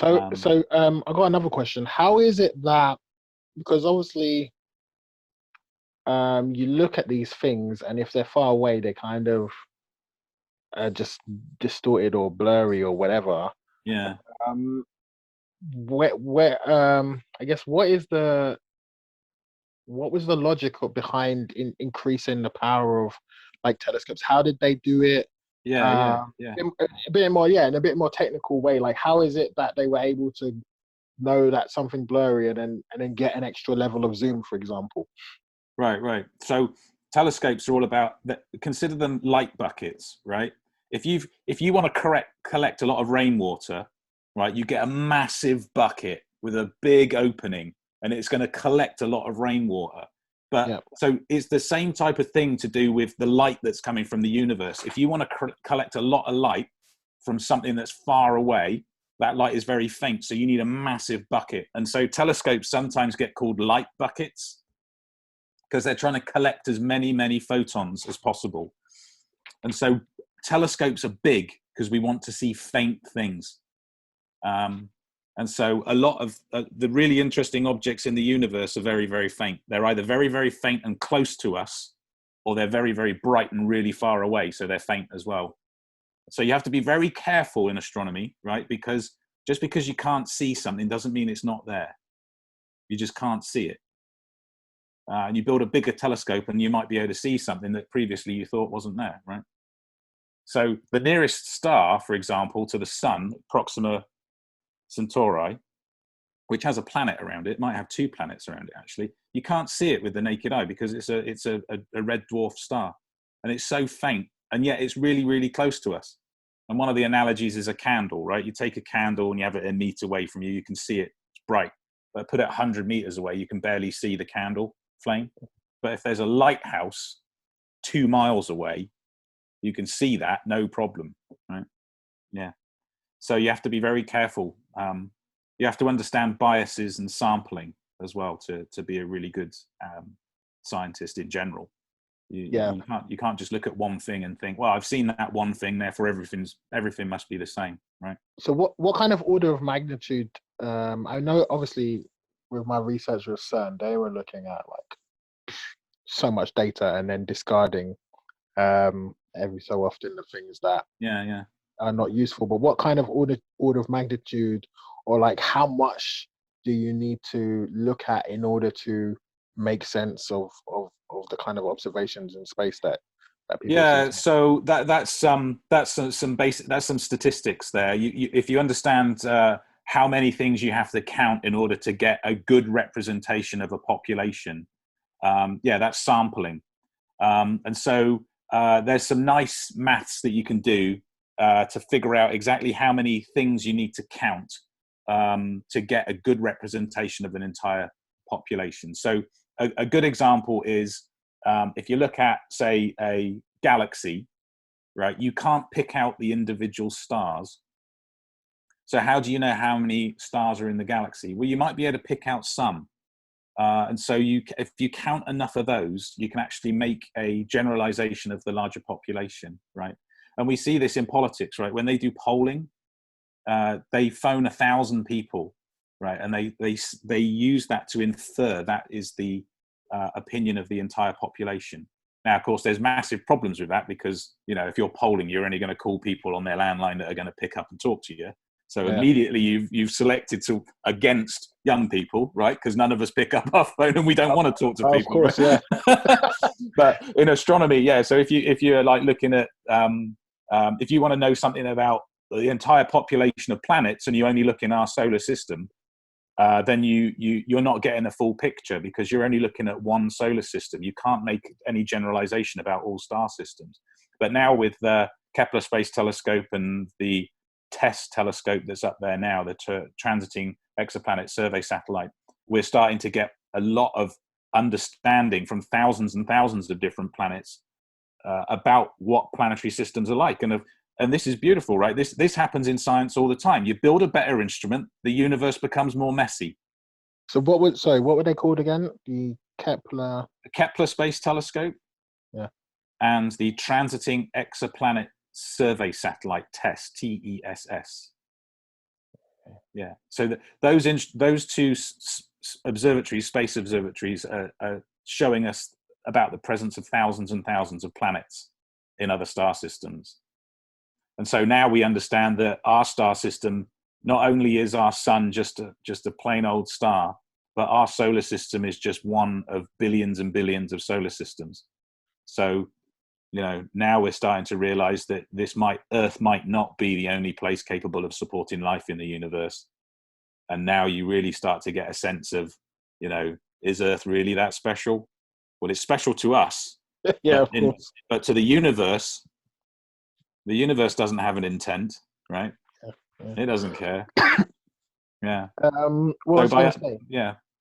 Um, I got another question. How is it that, because obviously you look at these things and if they're far away, they kind of just distorted or blurry or whatever. yeah. Um, I guess what was the logic behind increasing the power of like telescopes? How did they do it? Yeah, yeah, yeah. A bit more, yeah, in a bit more technical way. Like, how is it that they were able to know that something blurry and then get an extra level of zoom, for example? Right, right. So telescopes are all about that. Consider them light buckets, right? If you want to collect a lot of rainwater, right, you get a massive bucket with a big opening, and it's going to collect a lot of rainwater. But Yeah, so it's the same type of thing to do with the light that's coming from the universe. If you want to collect a lot of light from something that's far away, that light is very faint, so you need a massive bucket. And so telescopes sometimes get called light buckets because they're trying to collect as many photons as possible. And so telescopes are big because we want to see faint things. Um, and so a lot of the really interesting objects in the universe are very faint. They're either very faint and close to us, or they're very bright and really far away, so they're faint as well. So you have to be very careful in astronomy, right? Because just because you can't see something doesn't mean it's not there. You just can't see it. And you build a bigger telescope and you might be able to see something that previously you thought wasn't there, right? So the nearest star, for example, to the sun, Proxima Centauri, which has a planet around it, might have two planets around it actually. You can't see it with the naked eye because it's a red dwarf star, and it's so faint, and yet it's really close to us. And one of the analogies is a candle, right? You take a candle and you have it a meter away from you, you can see it, it's bright. But put it 100 meters away, you can barely see the candle flame. But if there's a lighthouse 2 miles away, you can see that, no problem, right? Yeah. So you have to be very careful. You have to understand biases and sampling as well to be a really good scientist in general. yeah. You can't just look at one thing and think, well, I've seen that one thing, therefore everything must be the same, right? So what kind of order of magnitude? I know obviously with my research with CERN, they were looking at like so much data and then discarding every so often the things that Yeah, yeah. are not useful. But what kind of order of magnitude, or like how much do you need to look at in order to make sense of the kind of observations in space that people seem Yeah, to make? so that's some statistics there. If you understand how many things you have to count in order to get a good representation of a population, yeah, that's sampling. And so there's some nice maths that you can do to figure out exactly how many things you need to count to get a good representation of an entire population. So a good example is if you look at, say, a galaxy, right? You can't pick out the individual stars. So how do you know how many stars are in the galaxy? Well, you might be able to pick out some. And so if you count enough of those, you can actually make a generalization of the larger population, right? And we see this in politics, right? When they do polling, they phone 1,000 people, right? And they use that to infer that is the opinion of the entire population. Now, of course, there's massive problems with that because, you know, if you're polling, you're only going to call people on their landline that are going to pick up and talk to you. So Yeah. immediately you've selected to against young people, right? Because none of us pick up our phone and we don't want to talk to Of people. course, yeah. Right? But in astronomy, yeah. So if you're like looking at if you want to know something about the entire population of planets and you only look in our solar system, then you're not getting a full picture because you're only looking at one solar system. You can't make any generalization about all star systems. But now with the Kepler Space Telescope and the TESS telescope that's up there now, the Transiting Exoplanet Survey Satellite, we're starting to get a lot of understanding from thousands and thousands of different planets about what planetary systems are like. And this is beautiful, right? This happens in science all the time. You build a better instrument, the universe becomes more messy. So what were they called again? The Kepler. The Kepler Space Telescope Yeah. and the Transiting Exoplanet Survey Satellite TESS, TESS. Yeah. So those two observatories, space observatories, are showing us about the presence of thousands and thousands of planets in other star systems. And so now we understand that our star system, not only is our sun just a plain old star, but our solar system is just one of billions and billions of solar systems. So, now we're starting to realize that Earth might not be the only place capable of supporting life in the universe. And now you really start to get a sense of, is Earth really that special? Well, it's special to us, Yeah, of course. but to the universe doesn't have an intent, right? Yeah. It doesn't care. Yeah. What I was going to say, yeah.